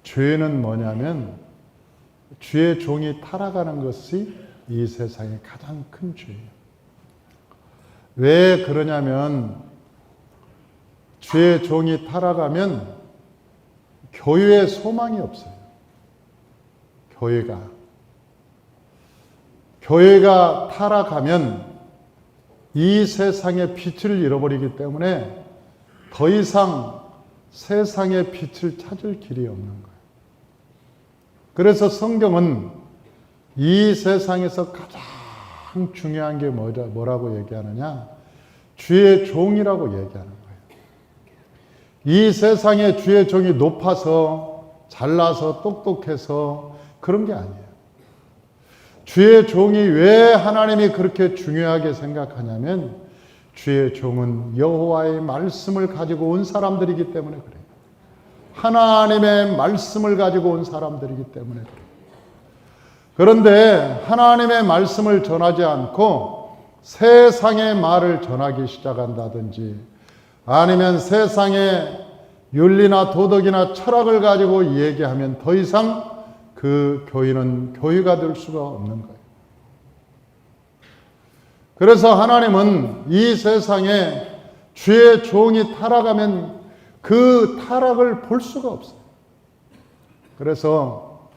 죄는 뭐냐면 주의 종이 타락하는 것이 이 세상의 가장 큰 죄예요. 왜 그러냐면 주의 종이 타락하면 교회에 소망이 없어요. 교회가 타락하면 이 세상의 빛을 잃어버리기 때문에 더 이상 세상의 빛을 찾을 길이 없는 거예요. 그래서 성경은 이 세상에서 가장 중요한 게 뭐라고 얘기하느냐? 주의 종이라고 얘기하는 거예요. 이 세상에 주의 종이 높아서 잘나서 똑똑해서 그런 게 아니에요. 주의 종이 왜 하나님이 그렇게 중요하게 생각하냐면 주의 종은 여호와의 말씀을 가지고 온 사람들이기 때문에 그래요. 하나님의 말씀을 가지고 온 사람들이기 때문에 그래요. 그런데 하나님의 말씀을 전하지 않고 세상의 말을 전하기 시작한다든지 아니면 세상의 윤리나 도덕이나 철학을 가지고 얘기하면 더 이상 그 교회는 교회가 될 수가 없는 거예요. 그래서 하나님은 이 세상에 주의 종이 타락하면 그 타락을 볼 수가 없어요. 그래서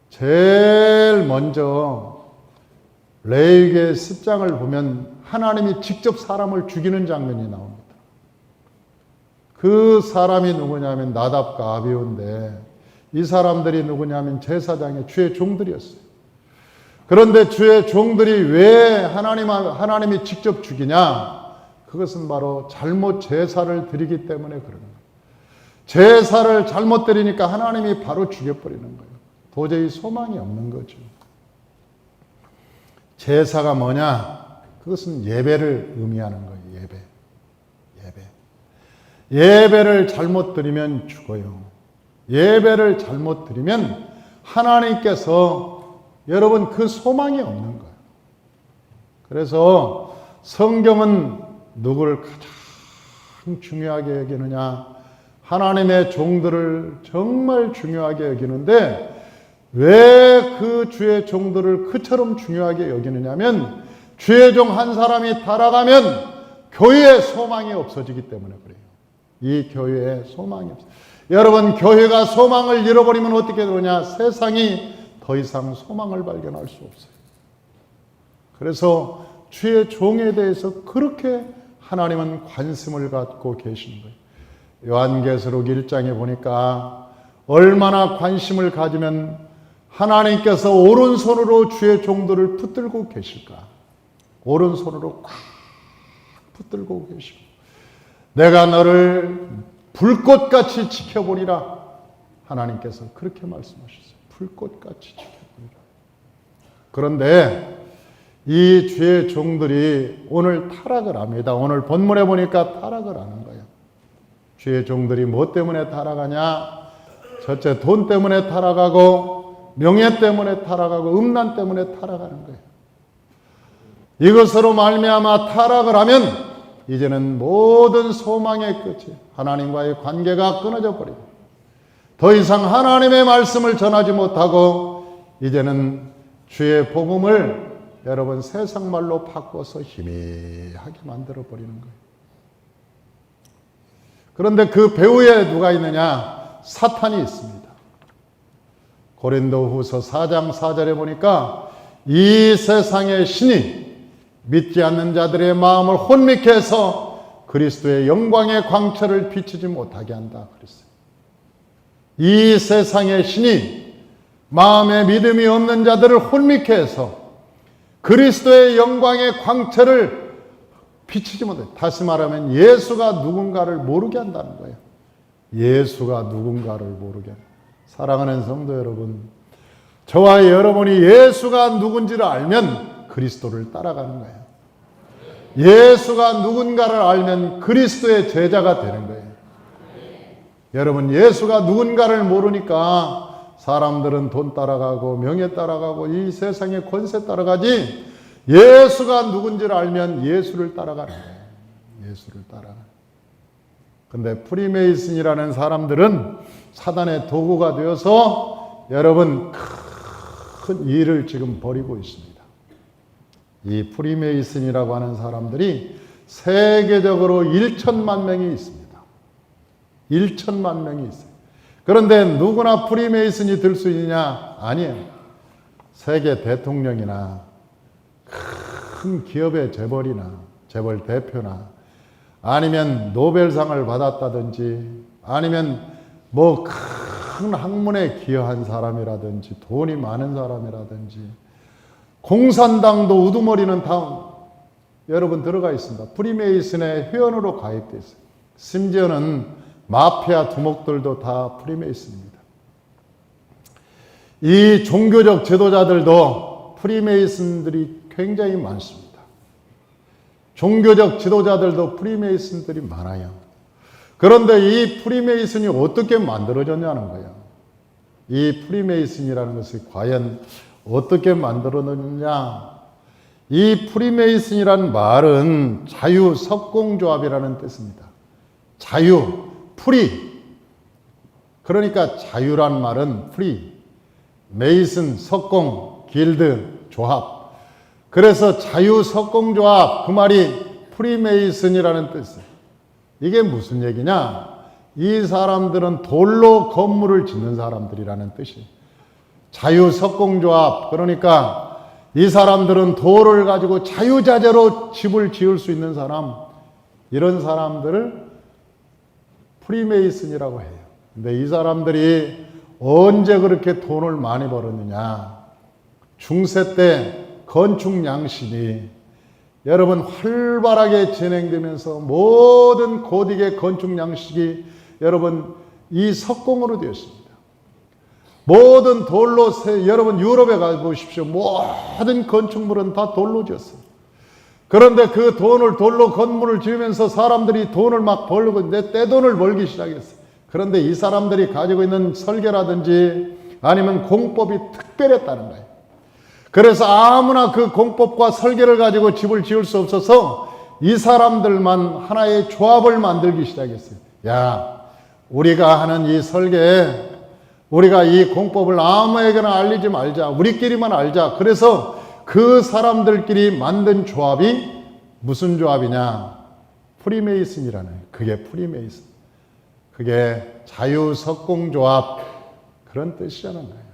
제일 먼저 레위기의 10장을 보면 하나님이 직접 사람을 죽이는 장면이 나옵니다. 그 사람이 누구냐면 나답과 아비후인데 이 사람들이 누구냐면 제사장의 주의 종들이었어요. 그런데 주의 종들이 왜 하나님이 직접 죽이냐? 그것은 바로 잘못 제사를 드리기 때문에 그런 거예요. 제사를 잘못 드리니까 하나님이 바로 죽여버리는 거예요. 도저히 소망이 없는 거죠. 제사가 뭐냐? 그것은 예배를 의미하는 거예요. 예배를 잘못 드리면 죽어요. 예배를 잘못 드리면 하나님께서 여러분 그 소망이 없는 거예요. 그래서 성경은 누구를 가장 중요하게 여기느냐? 하나님의 종들을 정말 중요하게 여기는데 왜 그 주의 종들을 그처럼 중요하게 여기느냐면 주의 종 한 사람이 타락하면 교회에 소망이 없어지기 때문에 그래요. 이 교회에 소망이 없어요. 여러분 교회가 소망을 잃어버리면 어떻게 되느냐? 세상이 더 이상 소망을 발견할 수 없어요. 그래서 주의 종에 대해서 그렇게 하나님은 관심을 갖고 계시는 거예요. 요한계시록 1장에 보니까 얼마나 관심을 가지면 하나님께서 오른손으로 주의 종들을 붙들고 계실까? 오른손으로 꽉 붙들고 계시고 내가 너를 불꽃같이 지켜보리라. 하나님께서 그렇게 말씀하셨어요. 불꽃같이 지켜보리라. 그런데 이 주의 종들이 오늘 타락을 합니다. 오늘 본문에 보니까 타락을 하는 거예요. 주의 종들이 뭐 때문에 타락하냐? 첫째 돈 때문에 타락하고 명예 때문에 타락하고 음란 때문에 타락하는 거예요. 이것으로 말미암아 타락을 하면 이제는 모든 소망의 끝이 하나님과의 관계가 끊어져 버립니다. 더 이상 하나님의 말씀을 전하지 못하고 이제는 주의 복음을 여러분 세상 말로 바꿔서 희미하게 만들어 버리는 거예요. 그런데 그 배후에 누가 있느냐? 사탄이 있습니다. 고린도후서 4장 4절에 보니까 이 세상의 신이 믿지 않는 자들의 마음을 혼미케 해서 그리스도의 영광의 광채를 비추지 못하게 한다 그랬어요. 이 세상의 신이 마음에 믿음이 없는 자들을 혼미케 해서 그리스도의 영광의 광채를 비추지 못해요. 다시 말하면 예수가 누군가를 모르게 한다는 거예요. 예수가 누군가를 모르게. 사랑하는 성도 여러분, 저와 여러분이 예수가 누군지를 알면 그리스도를 따라가는 거예요. 예수가 누군가를 알면 그리스도의 제자가 되는 거예요. 여러분, 예수가 누군가를 모르니까 사람들은 돈 따라가고 명예 따라가고 이 세상의 권세 따라가지, 예수가 누군지를 알면 예수를 따라가는 거예요. 예수를 따라가는. 근데 프리메이슨이라는 사람들은 사단의 도구가 되어서 여러분 큰 일을 지금 벌이고 있습니다. 이 프리메이슨이라고 하는 사람들이 세계적으로 1천만 명이 있습니다. 1천만 명이 있어요. 그런데 누구나 프리메이슨이 될 수 있느냐? 아니에요. 세계 대통령이나 큰 기업의 재벌이나 재벌 대표나 아니면 노벨상을 받았다든지 아니면 뭐 큰 학문에 기여한 사람이라든지 돈이 많은 사람이라든지 공산당도 우두머리는 다 여러분 들어가 있습니다. 프리메이슨의 회원으로 가입되어 있어요. 심지어는 마피아 두목들도 다 프리메이슨입니다. 이 종교적 지도자들도 프리메이슨들이 굉장히 많습니다. 종교적 지도자들도 프리메이슨들이 많아요. 그런데 이 프리메이슨이 어떻게 만들어졌냐는 거예요. 이 프리메이슨이라는 것이 과연 어떻게 만들어졌느냐. 이 프리메이슨이라는 말은 자유석공조합이라는 뜻입니다. 자유, 프리. 그러니까 자유란 말은 프리. 메이슨, 석공, 길드, 조합. 그래서 자유석공조합, 그 말이 프리메이슨이라는 뜻이에요. 이게 무슨 얘기냐? 이 사람들은 돌로 건물을 짓는 사람들이라는 뜻이에요. 자유석공조합, 그러니까 이 사람들은 돌을 가지고 자유자재로 집을 지을 수 있는 사람, 이런 사람들을 프리메이슨이라고 해요. 근데 이 사람들이 언제 그렇게 돈을 많이 벌었느냐? 중세 때 건축 양식이 여러분 활발하게 진행되면서 모든 고딕의 건축 양식이 여러분 이 석공으로 되었습니다. 모든 돌로 여러분 유럽에 가보십시오. 모든 건축물은 다 돌로 지었어요. 그런데 그 돌로 건물을 지으면서 사람들이 돈을 막 벌고 떼돈을 벌기 시작했어요. 그런데 이 사람들이 가지고 있는 설계라든지 아니면 공법이 특별했다는 거예요. 그래서 아무나 그 공법과 설계를 가지고 집을 지을 수 없어서 이 사람들만 하나의 조합을 만들기 시작했어요. 야, 우리가 하는 이 설계에 우리가 이 공법을 아무에게나 알리지 말자. 우리끼리만 알자. 그래서 그 사람들끼리 만든 조합이 무슨 조합이냐? 프리메이슨이라는 거예요. 그게 프리메이슨. 그게 자유석공조합 그런 뜻이라는 거예요.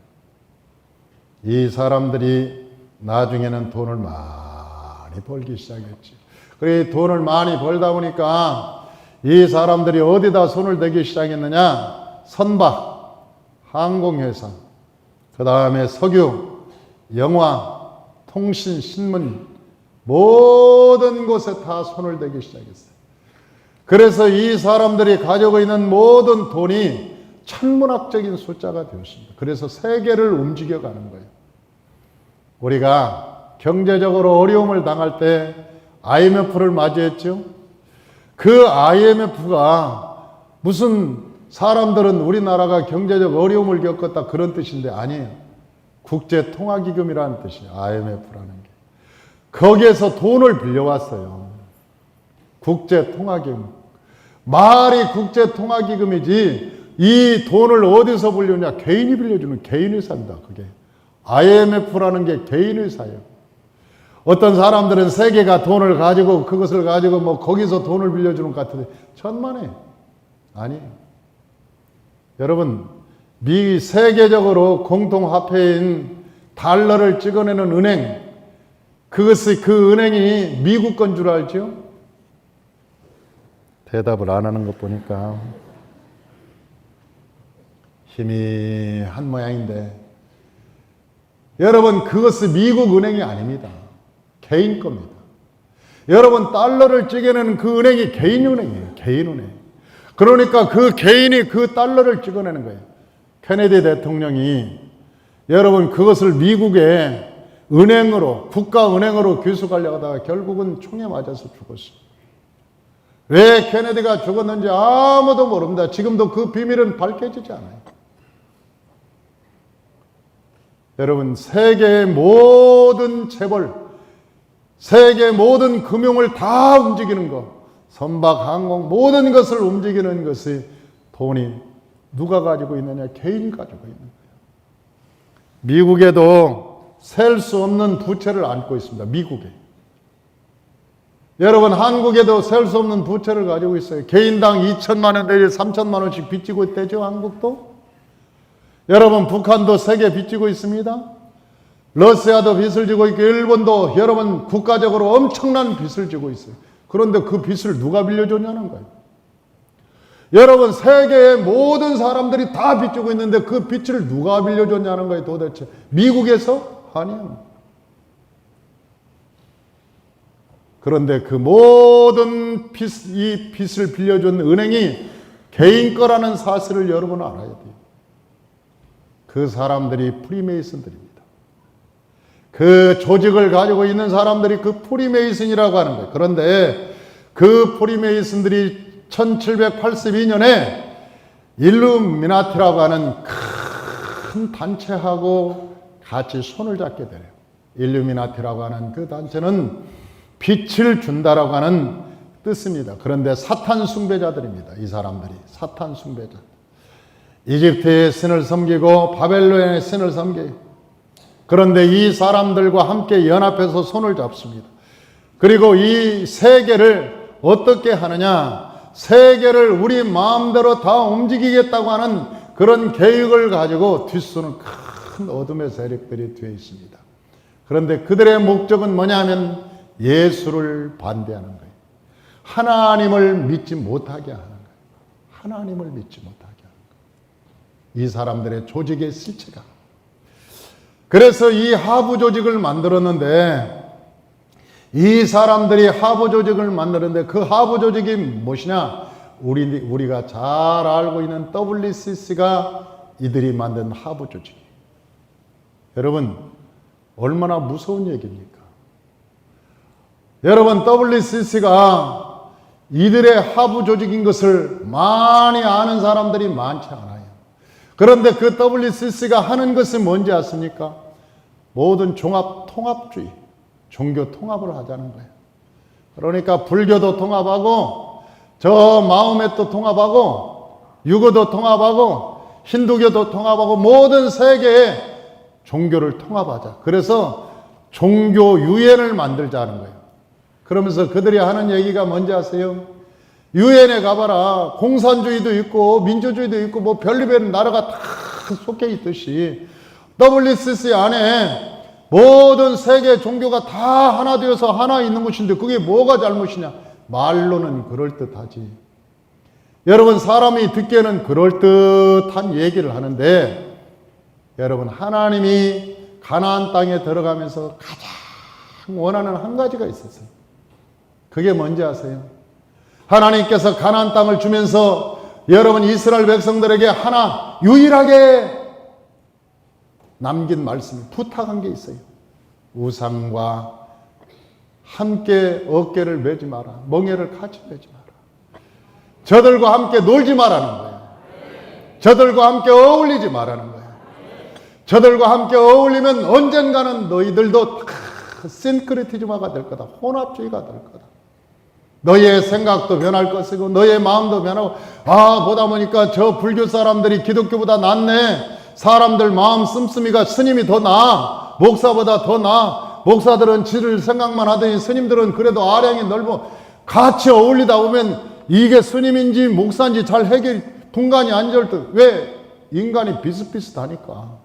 이 사람들이 나중에는 돈을 많이 벌기 시작했지. 그래 돈을 많이 벌다 보니까 이 사람들이 어디다 손을 대기 시작했느냐? 선박, 항공회사, 그 다음에 석유, 영화, 통신, 신문 모든 곳에 다 손을 대기 시작했어요. 그래서 이 사람들이 가지고 있는 모든 돈이 천문학적인 숫자가 되었습니다. 그래서 세계를 움직여가는 거예요. 우리가 경제적으로 어려움을 당할 때 IMF를 맞이했죠. 그 IMF가 무슨 사람들은 우리나라가 경제적 어려움을 겪었다 그런 뜻인데 아니에요. 국제통화기금이라는 뜻이에요. IMF라는 게. 거기에서 돈을 빌려왔어요. 국제통화기금. 말이 국제통화기금이지 이 돈을 어디서 빌려냐? 개인이 빌려주는 개인회사입니다. 그게. IMF라는 게 개인회사예요. 어떤 사람들은 세계가 돈을 가지고 그것을 가지고 뭐 거기서 돈을 빌려주는 것 같은데 천만에 아니에요. 여러분 세계적으로 공통화폐인 달러를 찍어내는 은행 그 은행이 미국 건 줄 알죠? 대답을 안 하는 것 보니까 희미한 모양인데 여러분 그것은 미국 은행이 아닙니다. 개인 겁니다. 여러분 달러를 찍어내는 그 은행이 개인 은행이에요. 개인 은행. 그러니까 그 개인이 그 달러를 찍어내는 거예요. 케네디 대통령이 여러분 그것을 미국의 은행으로 국가은행으로 귀속하려고 하다가 결국은 총에 맞아서 죽었어요. 왜 케네디가 죽었는지 아무도 모릅니다. 지금도 그 비밀은 밝혀지지 않아요. 여러분 세계의 모든 재벌, 세계의 모든 금융을 다 움직이는 거, 선박, 항공 모든 것을 움직이는 것이 돈이 누가 가지고 있느냐? 개인이 가지고 있는 거예요. 미국에도 셀 수 없는 부채를 안고 있습니다. 미국에. 여러분 한국에도 셀 수 없는 부채를 가지고 있어요. 개인당 2천만 원 내지 3천만 원씩 빚지고 있대죠. 한국도. 여러분 북한도 세계 빚지고 있습니다. 러시아도 빚을 지고 있고 일본도 여러분 국가적으로 엄청난 빚을 지고 있어요. 그런데 그 빚을 누가 빌려줬냐는 거예요. 여러분 세계의 모든 사람들이 다 빚지고 있는데 그 빚을 누가 빌려줬냐는 거예요. 도대체 미국에서? 아니요. 그런데 그 모든 이 빚을 빌려준 은행이 개인 거라는 사실을 여러분은 알아야 돼요. 그 사람들이 프리메이슨들입니다. 그 조직을 가지고 있는 사람들이 그 프리메이슨이라고 하는 거예요. 그런데 그 프리메이슨들이 1782년에 일루미나티라고 하는 큰 단체하고 같이 손을 잡게 돼요. 일루미나티라고 하는 그 단체는 빛을 준다라고 하는 뜻입니다. 그런데 사탄 숭배자들입니다. 이 사람들이 사탄 숭배자. 이집트의 신을 섬기고 바벨론의 신을 섬겨요. 그런데 이 사람들과 함께 연합해서 손을 잡습니다. 그리고 이 세계를 어떻게 하느냐? 세계를 우리 마음대로 다 움직이겠다고 하는 그런 계획을 가지고 뒷수는 큰 어둠의 세력들이 되어 있습니다. 그런데 그들의 목적은 뭐냐면 예수를 반대하는 거예요. 하나님을 믿지 못하게 하는 거예요. 하나님을 믿지 못하게 하는 거예요. 이 사람들의 조직의 실체가. 그래서 이 하부 조직을 만들었는데 이 사람들이 하부 조직을 만드는데 그 하부 조직이 무엇이냐? 우리가 잘 알고 있는 WCC가 이들이 만든 하부 조직이에요. 여러분 얼마나 무서운 얘기입니까? 여러분 WCC가 이들의 하부 조직인 것을 많이 아는 사람들이 많지 않아요. 그런데 그 WCC가 하는 것이 뭔지 아십니까? 모든 통합주의, 종교 통합을 하자는 거예요. 그러니까 불교도 통합하고 저 마호메도 통합하고 유교도 통합하고 힌두교도 통합하고 모든 세계의 종교를 통합하자. 그래서 종교 유엔을 만들자는 거예요. 그러면서 그들이 하는 얘기가 뭔지 아세요? 유엔에 가봐라. 공산주의도 있고 민주주의도 있고 뭐 별의별 나라가 다 속해 있듯이 WCC 안에 모든 세계 종교가 다 하나 되어서 하나 있는 것인데 그게 뭐가 잘못이냐? 말로는 그럴듯하지. 여러분 사람이 듣기에는 그럴듯한 얘기를 하는데 여러분 하나님이 가나안 땅에 들어가면서 가장 원하는 한 가지가 있었어요. 그게 뭔지 아세요? 하나님께서 가나안 땅을 주면서 여러분 이스라엘 백성들에게 하나 유일하게 남긴 말씀, 부탁한 게 있어요. 우상과 함께 어깨를 매지 마라. 멍에를 같이 매지 마라. 저들과 함께 놀지 마라는 거예요. 저들과 함께 어울리지 마라는 거예요. 저들과 함께 어울리면 언젠가는 너희들도 싱크리티즘화가 될 거다. 혼합주의가 될 거다. 너희의 생각도 변할 것이고 너희의 마음도 변하고 보다 보니까 저 불교 사람들이 기독교보다 낫네. 사람들 마음 씀씀이가 스님이 더 나아. 목사보다 더 나아. 목사들은 지를 생각만 하더니 스님들은 그래도 아량이 넓어. 같이 어울리다 보면 이게 스님인지 목사인지 잘 분간이 안 될 듯. 왜? 인간이 비슷비슷하니까.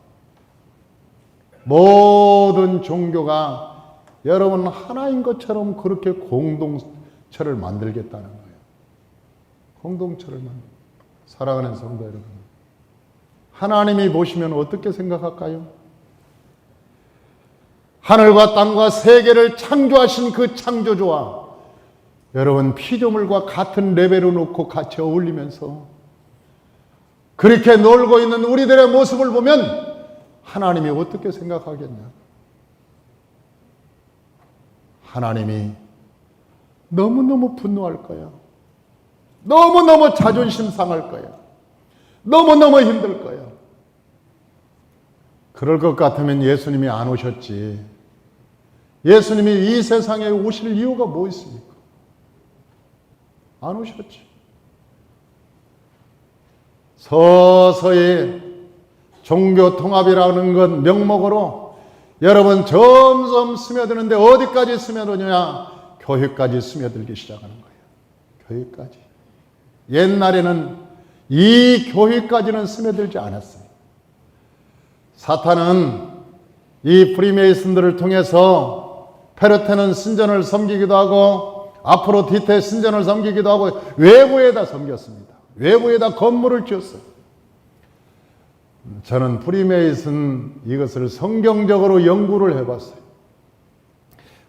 모든 종교가 여러분 하나인 것처럼 그렇게 공동체를 만들겠다는 거예요. 공동체를 사랑하는 성도 여러분, 하나님이 보시면 어떻게 생각할까요? 하늘과 땅과 세계를 창조하신 그 창조주와 여러분 피조물과 같은 레벨로 놓고 같이 어울리면서 그렇게 놀고 있는 우리들의 모습을 보면 하나님이 어떻게 생각하겠냐? 하나님이 너무너무 분노할 거야. 너무너무 자존심 상할 거야. 너무너무 힘들 거야. 그럴 것 같으면 예수님이 안 오셨지. 예수님이 이 세상에 오실 이유가 뭐 있습니까? 안 오셨지. 서서히 종교 통합이라는 것 명목으로 여러분 점점 스며드는데 어디까지 스며드느냐? 교회까지 스며들기 시작하는 거예요. 교회까지. 옛날에는 이 교회까지는 스며들지 않았어요. 사탄은 이 프리메이슨들을 통해서 페르테는 신전을 섬기기도 하고 아프로디테 신전을 섬기기도 하고 외부에다 섬겼습니다. 외부에다 건물을 지었어요. 저는 프리메이슨 이것을 성경적으로 연구를 해봤어요.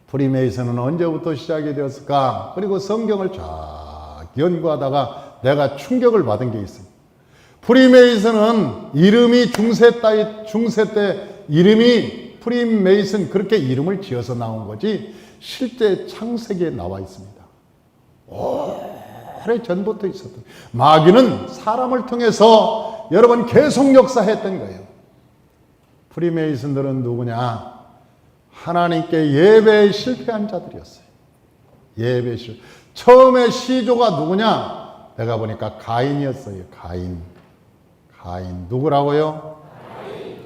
프리메이슨은 언제부터 시작이 되었을까? 그리고 성경을 쫙 연구하다가 내가 충격을 받은 게 있어요. 프리메이슨은 이름이 중세 때 이름이 프리메이슨 그렇게 이름을 지어서 나온 거지 실제 창세기에 나와 있습니다. 오래 전부터 있었던. 마귀는 사람을 통해서 여러분 계속 역사했던 거예요. 프리메이슨들은 누구냐? 하나님께 예배에 실패한 자들이었어요. 예배에 실패. 처음에 시조가 누구냐? 내가 보니까 가인이었어요. 가인. 누구라고요?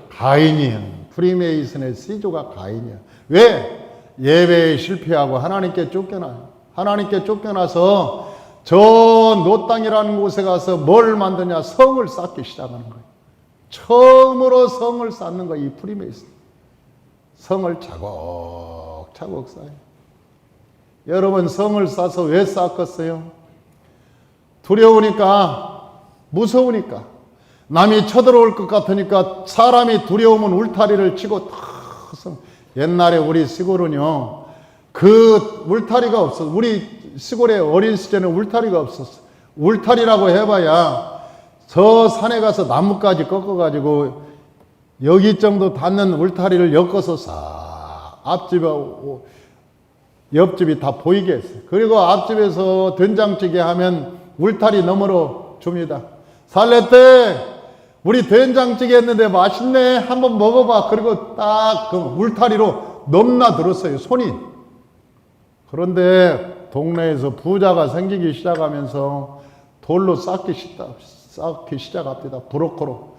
가인이에요. 프리메이슨의 시조가 가인이야. 왜? 예배에 실패하고 하나님께 쫓겨나요. 하나님께 쫓겨나서 저 노땅이라는 곳에 가서 뭘 만드냐? 성을 쌓기 시작하는 거예요. 처음으로 성을 쌓는 거예요. 이 프리메이슨. 성을 차곡차곡 쌓아요. 여러분 성을 쌓아서 왜 쌓겠어요? 두려우니까, 무서우니까. 남이 쳐들어올 것 같으니까 사람이 두려우면 울타리를 치고 옛날에 우리 시골은요 그 울타리가 없었어. 우리 시골에 어린 시절에는 울타리가 없었어. 울타리라고 해봐야 저 산에 가서 나뭇가지 꺾어가지고 여기 정도 닿는 울타리를 엮어서 싹 앞집에 옆집이 다 보이게 했어요. 그리고 앞집에서 된장찌개 하면 울타리 너머로 줍니다. 살랬대 우리 된장찌개 했는데 맛있네 한번 먹어봐. 그리고 딱 그 울타리로 넘나들었어요 손이. 그런데 동네에서 부자가 생기기 시작하면서 돌로 쌓기 시작합니다. 브로커로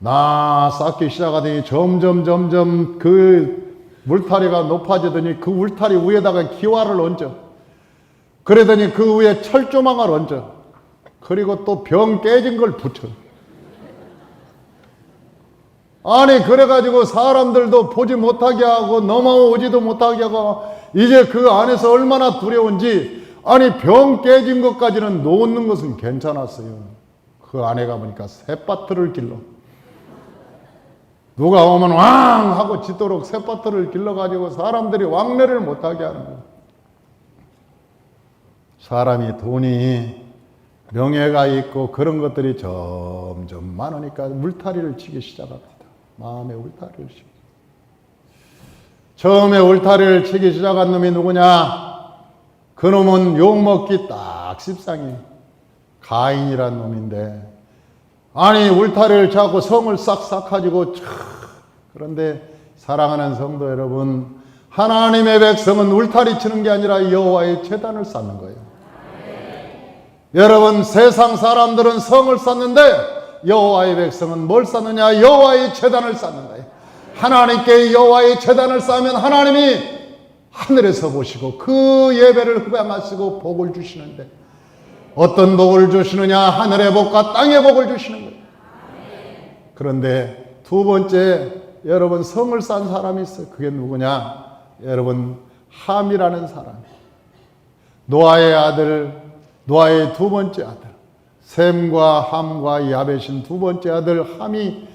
쌓기 시작하더니 점점 그 물타리가 높아지더니 그 울타리 위에다가 기와를 얹어. 그러더니 그 위에 철조망을 얹어. 그리고 또 병 깨진 걸 붙여. 아니 그래가지고 사람들도 보지 못하게 하고 넘어오지도 못하게 하고 이제 그 안에서 얼마나 두려운지. 아니 병 깨진 것까지는 놓는 것은 괜찮았어요. 그 안에 가보니까 쇳바트를 길러. 누가 오면 왕 하고 짖도록 쇳바트를 길러가지고 사람들이 왕래를 못하게 하는 거예요. 사람이 돈이 명예가 있고 그런 것들이 점점 많으니까 울타리를 치기 시작합니다. 마음의 울타리를 치기. 처음에 울타리를 치기 시작한 놈이 누구냐? 그 놈은 욕먹기 딱 십상이 가인이란 놈인데, 아니 울타리를 잡고 성을 싹싹 가지고 그런데 사랑하는 성도 여러분, 하나님의 백성은 울타리 치는 게 아니라 여호와의 제단을 쌓는 거예요. 여러분 세상 사람들은 성을 쌓는데 여호와의 백성은 뭘 쌓느냐? 여호와의 제단을 쌓는 거예요. 하나님께 여호와의 제단을 쌓으면 하나님이 하늘에서 보시고 그 예배를 흡양하시고 복을 주시는데, 어떤 복을 주시느냐? 하늘의 복과 땅의 복을 주시는 거예요. 그런데 두 번째, 여러분 성을 쌓은 사람이 있어요. 그게 누구냐? 여러분 함이라는 사람. 노아의 아들, 노아의 두 번째 아들, 셈과 함과 야벳인 두 번째 아들 함이,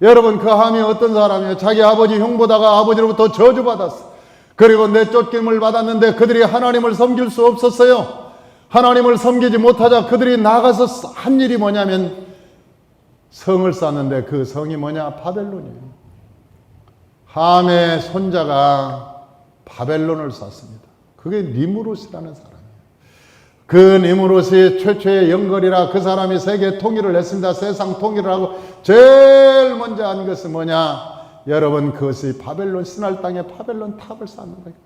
여러분 그 함이 어떤 사람이에요? 자기 아버지 형보다가 아버지로부터 저주받았어. 그리고 내쫓김을 받았는데 그들이 하나님을 섬길 수 없었어요. 하나님을 섬기지 못하자 그들이 나가서 한 일이 뭐냐면 성을 쌓는데, 그 성이 뭐냐? 바벨론이에요. 함의 손자가 바벨론을 쌓습니다. 그게 니무롯이라는 사람이에요. 그 니무롯이 최초의 영걸이라 그 사람이 세계 통일을 했습니다. 세상 통일을 하고 제일 먼저 한 것은 뭐냐? 여러분 그것이 바벨론, 신할 땅에 바벨론 탑을 쌓는 거예요.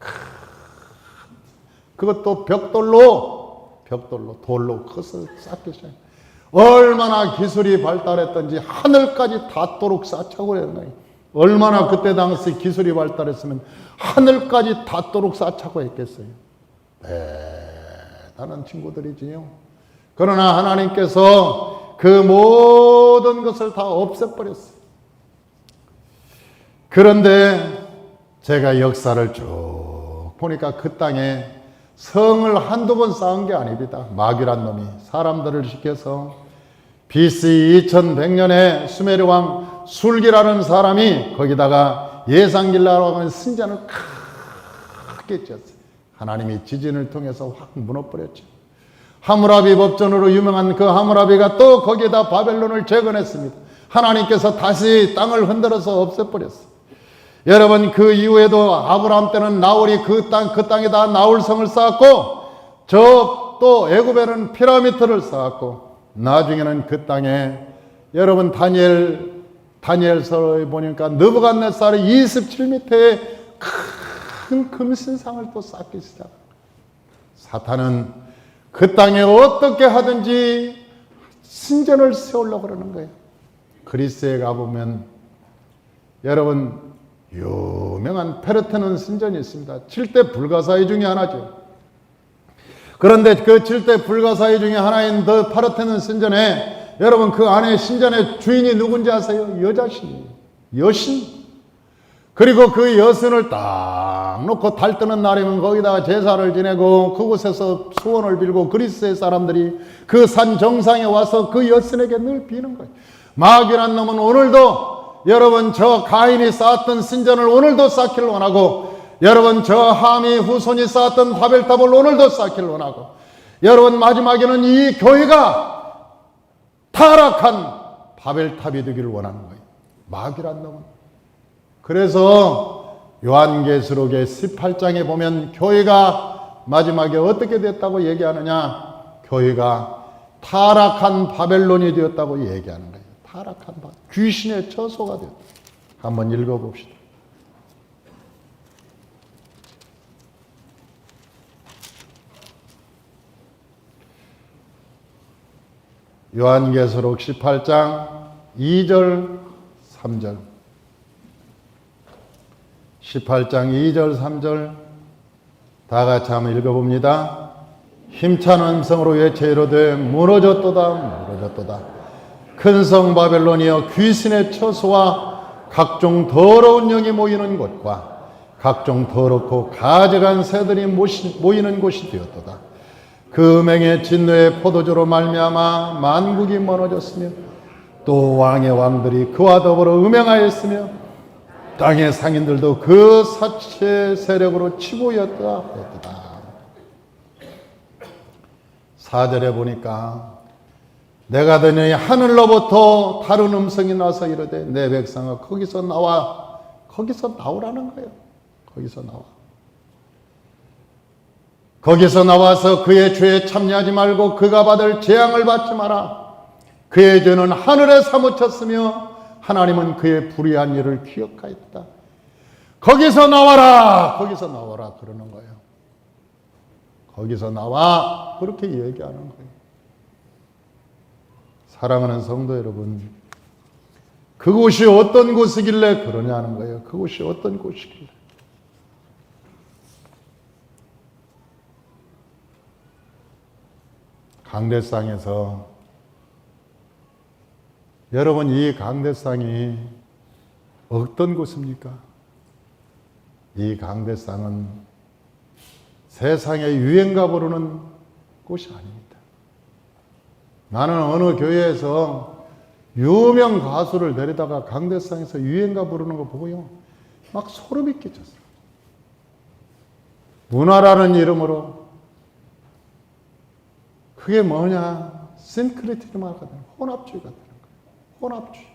그것도 벽돌로 벽돌로 돌로 그것을 쌓기 시작해요. 얼마나 기술이 발달했던지 하늘까지 닿도록 쌓자고 했는 거예요. 얼마나 그때 당시 기술이 발달했으면 하늘까지 닿도록 쌓자고 했겠어요. 대단한 친구들이지요. 그러나 하나님께서 그 모든 것을 다 없애버렸어요. 그런데 제가 역사를 쭉 보니까 그 땅에 성을 한두 번 쌓은 게 아닙니다. 마귀란 놈이 사람들을 시켜서 BC 2100년에 수메르 왕 술기라는 사람이 거기다가 예상길라라고 하는 신전을 크게 지었어요. 하나님이 지진을 통해서 확 무너버렸죠. 하무라비 법전으로 유명한 그 하무라비가 또 거기에다 바벨론을 재건했습니다. 하나님께서 다시 땅을 흔들어서 없애버렸어요. 여러분, 그 이후에도 아브라함 때는 나홀이 그 땅에다 나홀성을 쌓았고, 또 애굽에는 피라미드를 쌓았고, 나중에는 그 땅에 여러분 다니엘서에 보니까 느부갓네살이 27m의 큰 금신상을 또 쌓기 시작합니다. 사탄은 그 땅에 어떻게 하든지 신전을 세우려고 그러는 거예요. 그리스에 가보면 여러분 유명한 페르테논 신전이 있습니다. 7대 불가사의 중에 하나죠. 그런데 그 7대 불가사의 중에 하나인 더 파르테논 신전에 여러분 그 안에 신전의 주인이 누군지 아세요? 여자신이에요. 여신. 그리고 그 여신을 딱 놓고 달 뜨는 날이면 거기다가 제사를 지내고 그곳에서 소원을 빌고 그리스의 사람들이 그 산 정상에 와서 그 여신에게 늘 비는 거예요. 마귀란 놈은 오늘도 여러분 저 가인이 쌓았던 신전을 오늘도 쌓기를 원하고, 여러분 저 함이 후손이 쌓았던 바벨탑을 오늘도 쌓기를 원하고, 여러분 마지막에는 이 교회가 타락한 바벨탑이 되기를 원하는 거예요. 마귀란 놈은. 그래서 요한계시록의 18장에 보면 교회가 마지막에 어떻게 됐다고 얘기하느냐, 교회가 타락한 바벨론이 되었다고 얘기하는 거예요. 타락한 귀신의 처소가 되었다. 한번 읽어봅시다. 요한계시록 18장 2절 3절 18장 2절 3절 다 같이 한번 읽어봅니다. 힘찬 음성으로 외쳐 이르되 무너졌도다 무너졌도다. 큰 성 바벨론이여 귀신의 처소와 각종 더러운 영이 모이는 곳과 각종 더럽고 가증한 새들이 모이는 곳이 되었도다. 그 음행의 진노의 포도주로 말미암아 만국이 멀어졌으며 또 왕의 왕들이 그와 더불어 음행하였으며 땅의 상인들도 그 사체 세력으로 치고였다. 4절에 보니까 내가 드니 하늘로부터 다른 음성이 나서 이르되 내 백성아 거기서 나와. 거기서 나오라는 거예요. 거기서 나와. 거기서 나와서 그의 죄에 참여하지 말고 그가 받을 재앙을 받지 마라. 그의 죄는 하늘에 사무쳤으며 하나님은 그의 불의한 일을 기억하였다. 거기서 나와라. 거기서 나와라 그러는 거예요. 거기서 나와. 그렇게 얘기하는 거예요. 사랑하는 성도 여러분, 그곳이 어떤 곳이길래 그러냐는 거예요. 그곳이 어떤 곳이길래. 강대상에서 여러분 이 강대상이 어떤 곳입니까? 이 강대상은 세상의 유행가 부르는 곳이 아닙니다. 나는 어느 교회에서 유명 가수를 데리다가 강대상에서 유행가 부르는 거 보고요, 막 소름이 끼쳤어요. 문화라는 이름으로. 그게 뭐냐? 싱크리티즘화가 되는 거예요. 혼합주의가 되는 거예요. 혼합주의.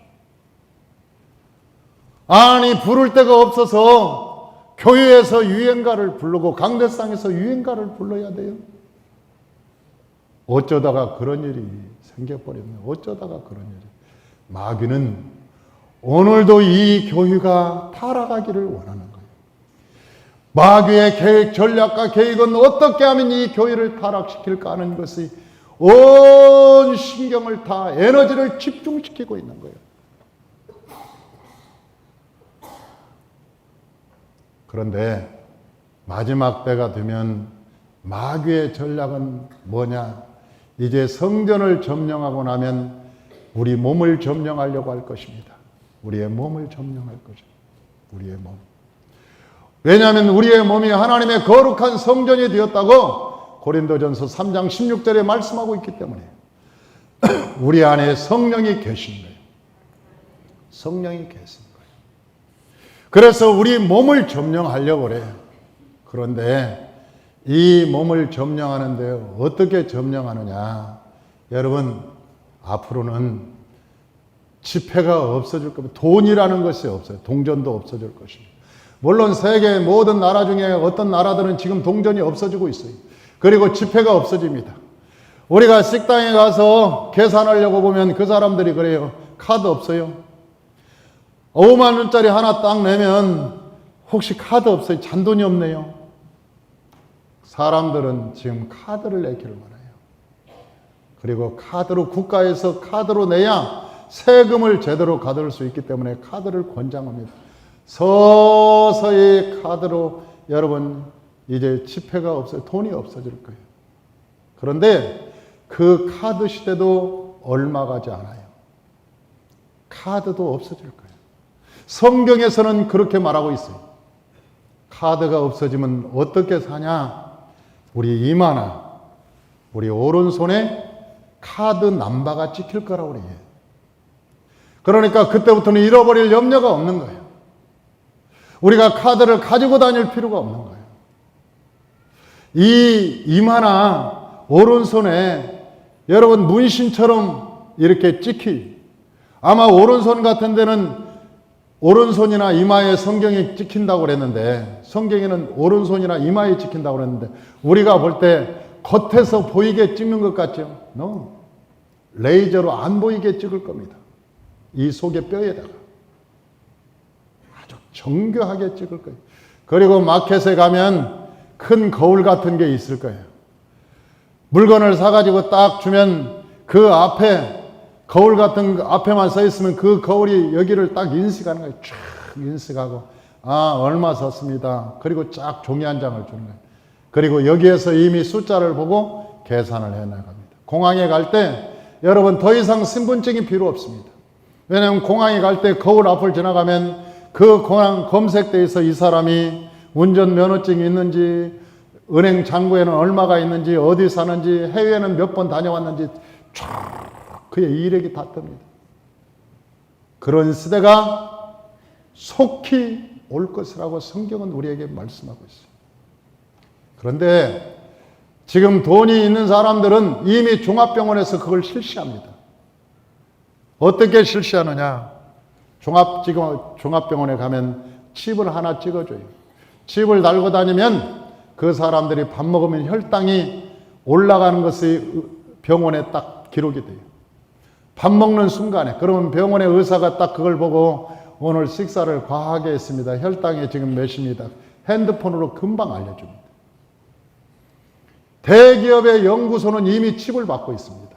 아니 부를 데가 없어서 교회에서 유행가를 부르고 강대상에서 유행가를 불러야 돼요. 어쩌다가 그런 일이 생겨버렸네. 어쩌다가 그런 일이. 마귀는 오늘도 이 교회가 타락하기를 원하는 거예요. 마귀의 계획, 전략과 계획은 어떻게 하면 이 교회를 타락시킬까 하는 것이 온 신경을 다 에너지를 집중시키고 있는 거예요. 그런데 마지막 때가 되면 마귀의 전략은 뭐냐? 이제 성전을 점령하고 나면 우리 몸을 점령하려고 할 것입니다. 우리의 몸을 점령할 것입니다. 우리의 몸. 왜냐하면 우리의 몸이 하나님의 거룩한 성전이 되었다고 고린도전서 3장 16절에 말씀하고 있기 때문에 우리 안에 성령이 계신 거예요. 성령이 계신 거예요. 그래서 우리 몸을 점령하려고 그래요. 그런데 이 몸을 점령하는데 어떻게 점령하느냐? 여러분, 앞으로는 지폐가 없어질 겁니다. 돈이라는 것이 없어요. 동전도 없어질 것입니다. 물론 세계 모든 나라 중에 어떤 나라들은 지금 동전이 없어지고 있어요. 그리고 지폐가 없어집니다. 우리가 식당에 가서 계산하려고 보면 그 사람들이 그래요. 카드 없어요. 5만 원짜리 하나 딱 내면 혹시 카드 없어요? 잔돈이 없네요. 사람들은 지금 카드를 내기를 원해요. 그리고 카드로, 국가에서 카드로 내야 세금을 제대로 받을 수 있기 때문에 카드를 권장합니다. 서서히 카드로 여러분 이제 지폐가 없어요. 돈이 없어질 거예요. 그런데 그 카드 시대도 얼마 가지 않아요. 카드도 없어질 거예요. 성경에서는 그렇게 말하고 있어요. 카드가 없어지면 어떻게 사냐? 우리 이마나 우리 오른손에 카드 남바가 찍힐 거라고 그래요. 그러니까 그때부터는 잃어버릴 염려가 없는 거예요. 우리가 카드를 가지고 다닐 필요가 없는 거예요. 이 이마나 오른손에 여러분 문신처럼 이렇게 아마 오른손 같은 데는 오른손이나 이마에 성경이 찍힌다고 그랬는데, 성경에는 오른손이나 이마에 찍힌다고 그랬는데 우리가 볼 때 겉에서 보이게 찍는 것 같죠? No. 레이저로 안 보이게 찍을 겁니다. 이 속의 뼈에다가 아주 정교하게 찍을 거예요. 그리고 마켓에 가면 큰 거울 같은 게 있을 거예요. 물건을 사가지고 딱 주면 그 앞에 거울 같은 거 앞에만 써 있으면 그 거울이 여기를 딱 인식하는 거예요. 쫙 인식하고, 아, 얼마 썼습니다. 그리고 쫙 종이 한 장을 주는 거예요. 그리고 여기에서 이미 숫자를 보고 계산을 해 나갑니다. 공항에 갈 때 여러분 더 이상 신분증이 필요 없습니다. 왜냐하면 공항에 갈 때 거울 앞을 지나가면 그 공항 검색대에 서 이 사람이 운전면허증이 있는지, 은행 잔고에는 얼마가 있는지, 어디 사는지, 해외에는 몇 번 다녀왔는지 쫙 그의 이력이 다 뜹니다. 그런 시대가 속히 올 것이라고 성경은 우리에게 말씀하고 있어요. 그런데 지금 돈이 있는 사람들은 이미 종합병원에서 그걸 실시합니다. 어떻게 실시하느냐? 종합병원에 가면 칩을 하나 찍어줘요. 칩을 달고 다니면 그 사람들이 밥 먹으면 혈당이 올라가는 것이 병원에 딱 기록이 돼요. 밥 먹는 순간에, 그러면 병원의 의사가 딱 그걸 보고 오늘 식사를 과하게 했습니다. 혈당이 지금 몇입니다. 핸드폰으로 금방 알려줍니다. 대기업의 연구소는 이미 칩을 받고 있습니다.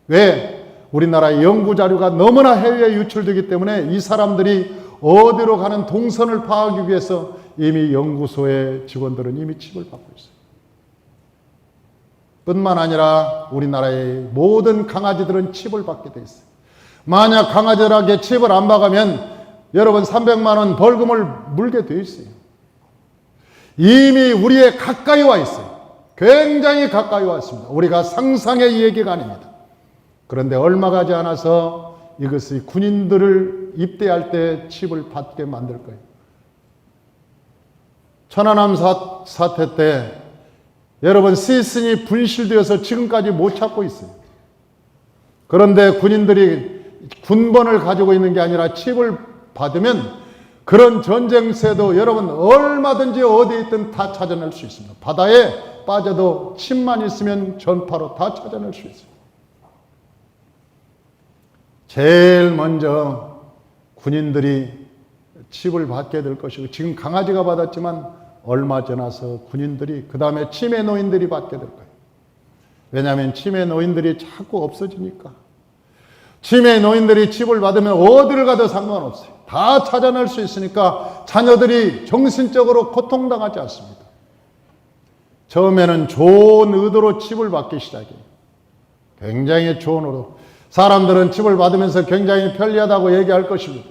왜? 우리나라의 연구 자료가 너무나 해외에 유출되기 때문에 이 사람들이 어디로 가는 동선을 파악하기 위해서 이미 연구소의 직원들은 이미 칩을 받고 있어요. 뿐만 아니라 우리나라의 모든 강아지들은 칩을 받게 돼 있어요. 만약 강아지들에게 칩을 안 박으면 여러분 300만 원 벌금을 물게 돼 있어요. 이미 우리의 가까이 와 있어요. 굉장히 가까이 왔습니다. 우리가 상상의 얘기가 아닙니다. 그런데 얼마 가지 않아서 이것이 군인들을 입대할 때 칩을 받게 만들 거예요. 천안함 사태 때 여러분 시신이 분실되어서 지금까지 못 찾고 있어요. 그런데 군인들이 군번을 가지고 있는 게 아니라 칩을 받으면 그런 전쟁세도 여러분 얼마든지 어디에 있든 다 찾아낼 수 있습니다. 바다에 빠져도 칩만 있으면 전파로 다 찾아낼 수 있습니다. 제일 먼저 군인들이 칩을 받게 될 것이고, 지금 강아지가 받았지만 얼마 지나서 군인들이, 그 다음에 치매 노인들이 받게 될 거예요. 왜냐하면 치매 노인들이 자꾸 없어지니까. 치매 노인들이 칩을 받으면 어디를 가도 상관없어요. 다 찾아낼 수 있으니까 자녀들이 정신적으로 고통당하지 않습니다. 처음에는 좋은 의도로 칩을 받기 시작해요. 굉장히 좋은 의도. 사람들은 칩을 받으면서 굉장히 편리하다고 얘기할 것입니다.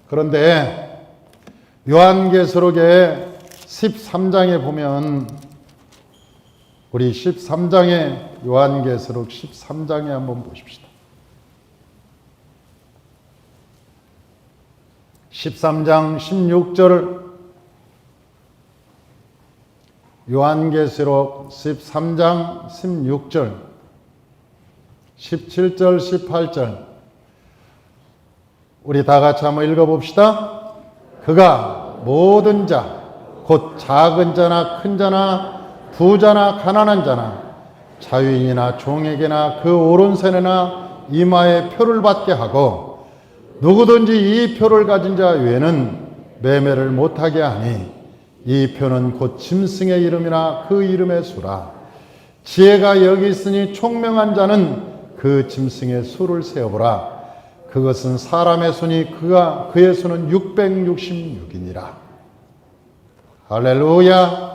그런데 요한계시록의 13장에 보면, 우리 13장에, 요한계시록 13장에 한번 보십시다. 13장 16절, 요한계시록 13장 16절, 17절, 18절, 우리 다 같이 한번 읽어봅시다. 그가 모든 자, 곧 작은 자나 큰 자나 부자나 가난한 자나 자유인이나 종에게나 그 오른손에나 이마에 표를 받게 하고, 누구든지 이 표를 가진 자 외에는 매매를 못하게 하니, 이 표는 곧 짐승의 이름이나 그 이름의 수라. 지혜가 여기 있으니 총명한 자는 그 짐승의 수를 세어보라. 그것은 사람의 수니 그의 수는 666이니라. 할렐루야.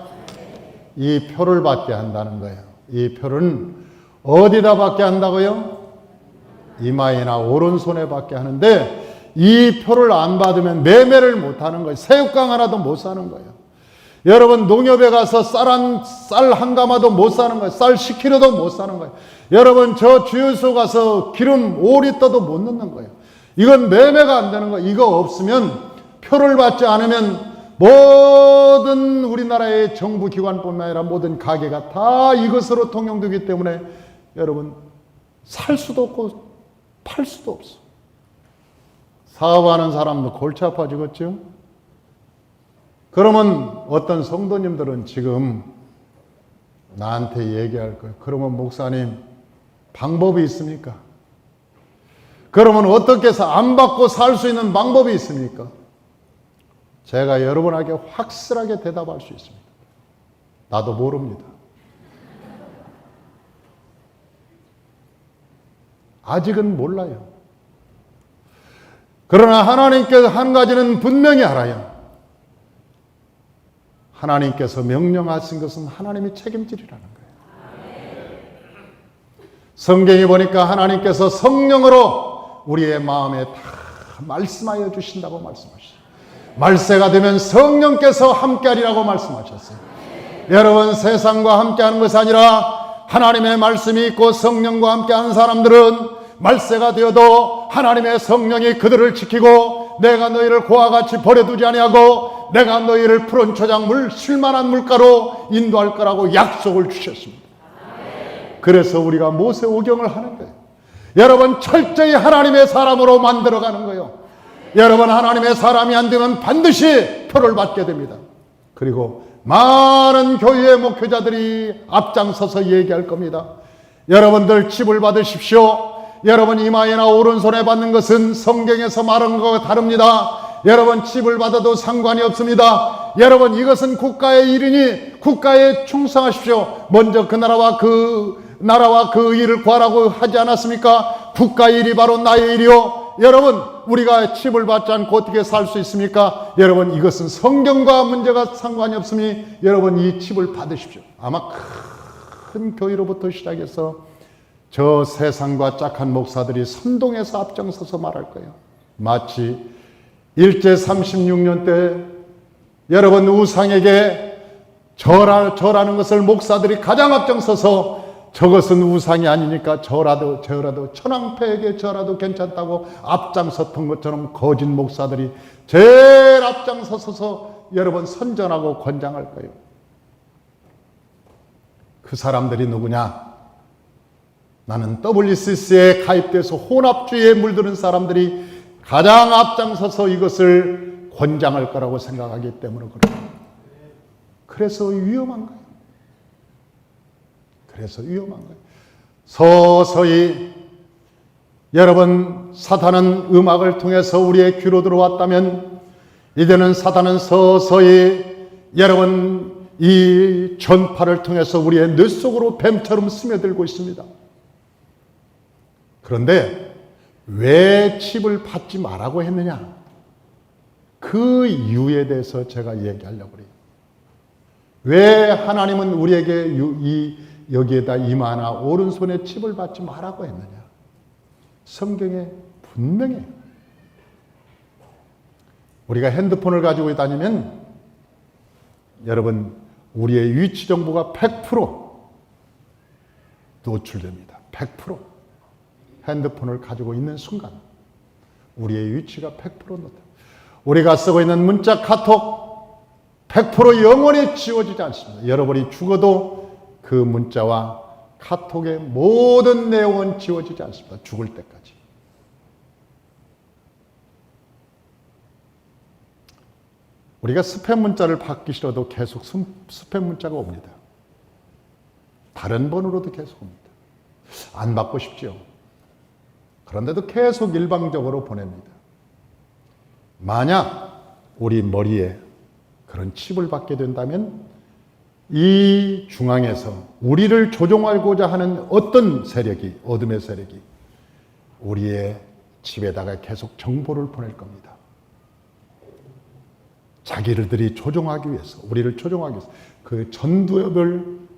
이 표를 받게 한다는 거예요. 이 표는 어디다 받게 한다고요? 이마에나 오른손에 받게 하는데, 이 표를 안 받으면 매매를 못 하는 거예요. 새우깡 하나도 못 사는 거예요. 여러분, 농협에 가서 쌀 한 가마도 못 사는 거예요. 쌀 10kg도 못 사는 거예요. 여러분, 저 주유소 가서 기름 5리터도 못 넣는 거예요. 이건 매매가 안 되는 거예요. 이거 없으면, 표를 받지 않으면 모든 우리나라의 정부 기관뿐만 아니라 모든 가게가 다 이것으로 통용되기 때문에 여러분, 살 수도 없고 팔 수도 없어. 사업하는 사람도 골치 아파지겠죠? 그러면 어떤 성도님들은 지금 나한테 얘기할 거예요. 그러면 목사님, 방법이 있습니까? 그러면 어떻게 해서 안 받고 살 수 있는 방법이 있습니까? 제가 여러분에게 확실하게 대답할 수 있습니다. 나도 모릅니다. 아직은 몰라요. 그러나 하나님께서 한 가지는 분명히 알아요. 하나님께서 명령하신 것은 하나님이 책임지리라는 거예요. 성경에 보니까 하나님께서 성령으로 우리의 마음에 다 말씀하여 주신다고 말씀하셨어요. 말세가 되면 성령께서 함께하리라고 말씀하셨어요. 여러분, 세상과 함께하는 것이 아니라 하나님의 말씀이 있고 성령과 함께하는 사람들은 말세가 되어도 하나님의 성령이 그들을 지키고, 내가 너희를 고와 같이 버려두지 아니하고 내가 너희를 푸른 초장물 쉴만한 물가로 인도할 거라고 약속을 주셨습니다. 그래서 우리가 모세오경을 하는 거예요. 여러분, 철저히 하나님의 사람으로 만들어가는 거예요. 여러분, 하나님의 사람이 안 되면 반드시 표를 받게 됩니다. 그리고 많은 교회의 목회자들이 앞장서서 얘기할 겁니다. 여러분들 칩을 받으십시오. 여러분, 이마에나 오른손에 받는 것은 성경에서 말한 것과 다릅니다. 여러분, 칩을 받아도 상관이 없습니다. 여러분, 이것은 국가의 일이니 국가에 충성하십시오. 먼저 그 나라와 그 일을 구하라고 하지 않았습니까? 국가의 일이 바로 나의 일이요. 여러분, 우리가 칩을 받지 않고 어떻게 살 수 있습니까? 여러분, 이것은 성경과 문제가 상관이 없으니 여러분, 이 칩을 받으십시오. 아마 큰 교회로부터 시작해서 저 세상과 짝한 목사들이 선동해서 앞장서서 말할 거예요. 마치 일제 36년 때 여러분, 우상에게 절하는 것을 목사들이 가장 앞장서서, 저것은 우상이 아니니까 저라도 천황폐에게 절하도 괜찮다고 앞장섰던 것처럼 거짓 목사들이 제일 앞장서서 여러분 선전하고 권장할 거예요. 그 사람들이 누구냐? 나는 WCC에 가입돼서 혼합주의에 물드는 사람들이 가장 앞장서서 이것을 권장할 거라고 생각하기 때문에 그래요. 그래서 위험한 거예요. 그래서 위험한 거예요. 서서히 여러분, 사탄은 음악을 통해서 우리의 귀로 들어왔다면 이제는 사단은 서서히 여러분 이 전파를 통해서 우리의 뇌 속으로 뱀처럼 스며들고 있습니다. 그런데 왜 칩을 받지 말라고 했느냐? 그 이유에 대해서 제가 얘기하려고 그래요. 왜 하나님은 우리에게 여기에다 임하나 오른손에 칩을 받지 말라고 했느냐? 성경에 분명해요. 우리가 핸드폰을 가지고 다니면 여러분 우리의 위치 정보가 100% 노출됩니다. 100%. 핸드폰을 가지고 있는 순간 우리의 위치가 100% 노출됩니다. 우리가 쓰고 있는 문자 카톡 100% 영원히 지워지지 않습니다. 여러분이 죽어도 그 문자와 카톡의 모든 내용은 지워지지 않습니다. 죽을 때까지. 우리가 스팸 문자를 받기 싫어도 계속 스팸 문자가 옵니다. 다른 번호로도 계속 옵니다. 안 받고 싶죠. 그런데도 계속 일방적으로 보냅니다. 만약 우리 머리에 그런 칩을 받게 된다면 이 중앙에서 우리를 조종하고자 하는 어떤 세력이, 어둠의 세력이 우리의 칩에다가 계속 정보를 보낼 겁니다. 자기들이 조종하기 위해서, 우리를 조종하기 위해서 그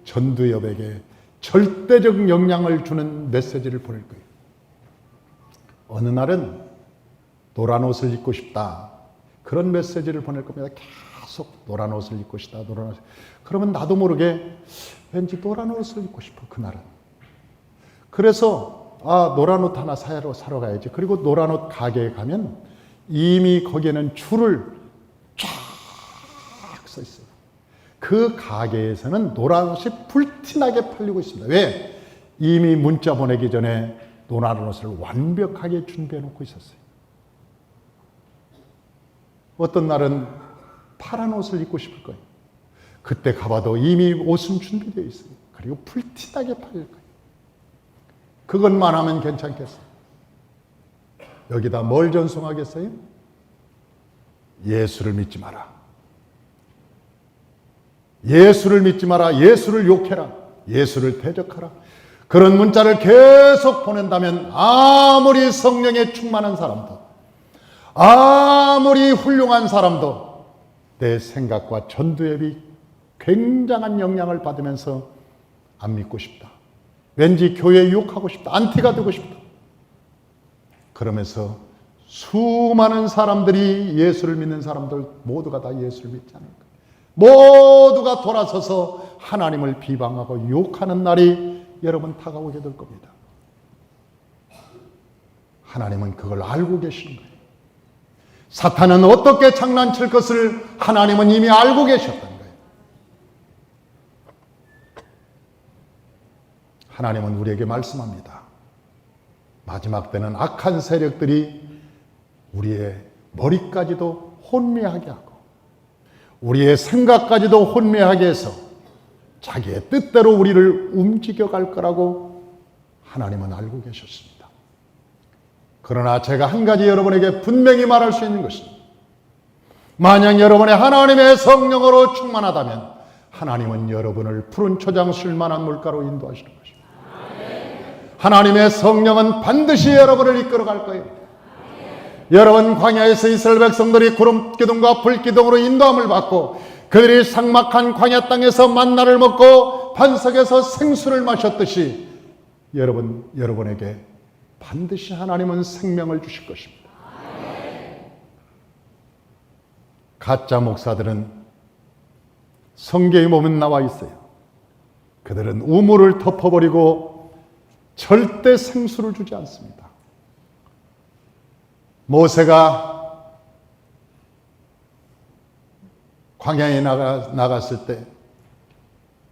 전두엽에게 절대적 영향을 주는 메시지를 보낼 거예요. 어느 날은 노란 옷을 입고 싶다. 그런 메시지를 보낼 겁니다. 계속 노란 옷을 입고 싶다. 노란 옷. 그러면 나도 모르게 왠지 노란 옷을 입고 싶어. 그날은. 그래서 노란 옷 하나 사러 가야지. 그리고 노란 옷 가게에 가면 이미 거기에는 줄을 쫙 서 있어요. 그 가게에서는 노란 옷이 불티나게 팔리고 있습니다. 왜? 이미 문자 보내기 전에 노란 옷을 완벽하게 준비해 놓고 있었어요. 어떤 날은 파란 옷을 입고 싶을 거예요. 그때 가봐도 이미 옷은 준비되어 있어요. 그리고 불티나게 팔릴 거예요. 그것만 하면 괜찮겠어요. 여기다 뭘 전송하겠어요? 예수를 믿지 마라. 예수를 믿지 마라. 예수를 욕해라. 예수를 대적하라. 그런 문자를 계속 보낸다면 아무리 성령에 충만한 사람도, 아무리 훌륭한 사람도 내 생각과 전두엽이 굉장한 영향을 받으면서 안 믿고 싶다. 왠지 교회에 유혹하고 싶다. 안티가 되고 싶다. 그러면서 수많은 사람들이 예수를 믿는 사람들 모두가 다 예수를 믿지 않을 거예요. 모두가 돌아서서 하나님을 비방하고 욕하는 날이 여러분 다가오게 될 겁니다. 하나님은 그걸 알고 계시는 거예요. 사탄은 어떻게 장난칠 것을 하나님은 이미 알고 계셨다는 거예요. 하나님은 우리에게 말씀합니다. 마지막 때는 악한 세력들이 우리의 머리까지도 혼미하게 하고 우리의 생각까지도 혼미하게 해서 자기의 뜻대로 우리를 움직여갈 거라고 하나님은 알고 계셨습니다. 그러나 제가 한 가지 여러분에게 분명히 말할 수 있는 것은 만약 여러분의 하나님의 성령으로 충만하다면 하나님은 여러분을 푸른 초장 쓸만한 물가로 인도하시는 것입니다. 하나님의 성령은 반드시 여러분을 이끌어갈 거예요. 여러분 광야에서 이스라엘 백성들이 구름 기둥과 불 기둥으로 인도함을 받고 그들이 삭막한 광야 땅에서 만나를 먹고 반석에서 생수를 마셨듯이 여러분에게 반드시 하나님은 생명을 주실 것입니다. 가짜 목사들은 성경에 보면 나와 있어요. 그들은 우물을 덮어버리고 절대 생수를 주지 않습니다. 모세가 광야에 나갔을 때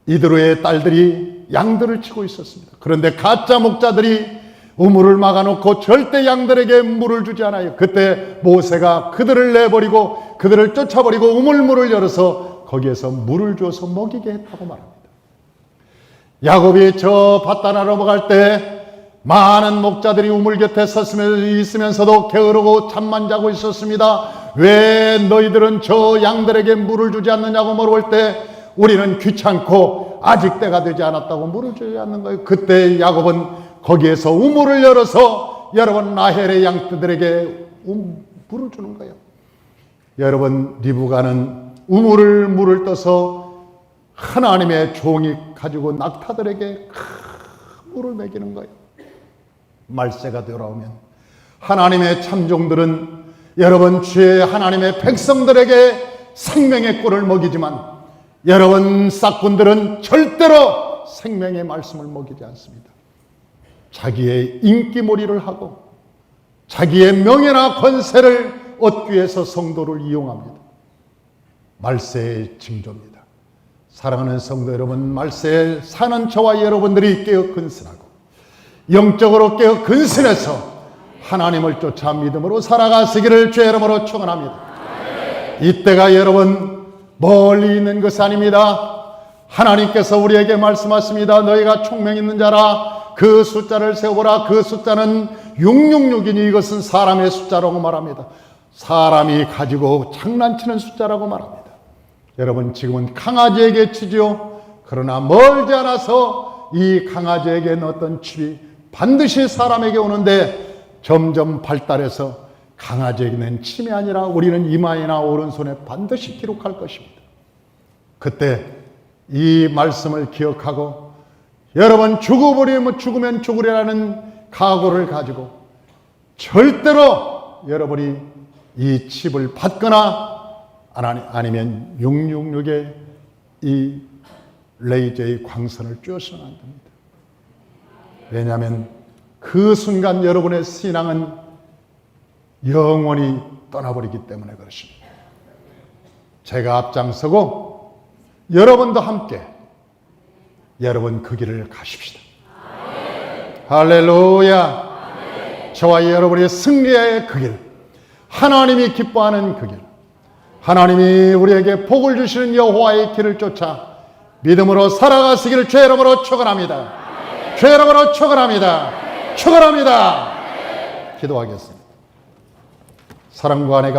이드로의 딸들이 양들을 치고 있었습니다. 그런데 가짜 목자들이 우물을 막아놓고 절대 양들에게 물을 주지 않아요. 그때 모세가 그들을 내버리고 그들을 쫓아버리고 우물물을 열어서 거기에서 물을 줘서 먹이게 했다고 말합니다. 야곱이 저 밧다나 넘어갈 때 많은 목자들이 우물 곁에 있으면서도 게으르고 잠만 자고 있었습니다. 왜 너희들은 저 양들에게 물을 주지 않느냐고 물어볼 때 우리는 귀찮고 아직 때가 되지 않았다고 물을 주지 않는 거예요. 그때 야곱은 거기에서 우물을 열어서 여러분 라헬의 양떼들에게 물을 주는 거예요. 여러분 리브가는 물을 떠서 하나님의 종이 가지고 낙타들에게 물을 먹이는 거예요. 말세가 돌아오면 하나님의 참종들은 여러분 주의 하나님의 백성들에게 생명의 꿀을 먹이지만 여러분 싹군들은 절대로 생명의 말씀을 먹이지 않습니다. 자기의 인기몰이를 하고 자기의 명예나 권세를 얻기 위해서 성도를 이용합니다. 말세의 징조입니다. 사랑하는 성도 여러분, 말세에 사는 저와 여러분들이 깨어 근신하고 영적으로 깨어 근신해서 하나님을 쫓아 믿음으로 살아가시기를 주의 이름으로 축원합니다. 이때가 여러분 멀리 있는 것이 아닙니다. 하나님께서 우리에게 말씀하십니다. 너희가 총명 있는 자라 그 숫자를 세워보라. 그 숫자는 666이니 이것은 사람의 숫자라고 말합니다. 사람이 가지고 장난치는 숫자라고 말합니다. 여러분 지금은 강아지에게 치지요. 그러나 멀지 않아서 이 강아지에게 넣었던 칩이 반드시 사람에게 오는데 점점 발달해서 강아지에게는 침이 아니라 우리는 이마이나 오른손에 반드시 기록할 것입니다. 그때 이 말씀을 기억하고 여러분 죽으면 죽으리라는 각오를 가지고 절대로 여러분이 이 칩을 받거나 아니면 666의 이 레이저의 광선을 쬐어서는 안 됩니다. 왜냐하면 그 순간 여러분의 신앙은 영원히 떠나버리기 때문에 그렇습니다. 제가 앞장서고 여러분도 함께 여러분 그 길을 가십시다. 할렐루야. 저와 여러분의 승리의 그 길, 하나님이 기뻐하는 그 길, 하나님이 우리에게 복을 주시는 여호와의 길을 쫓아 믿음으로 살아가시기를 주의 이름으로 축원합니다. 주의 이름으로 축원합니다. 축원합니다. 기도하겠습니다. 사랑과 은혜가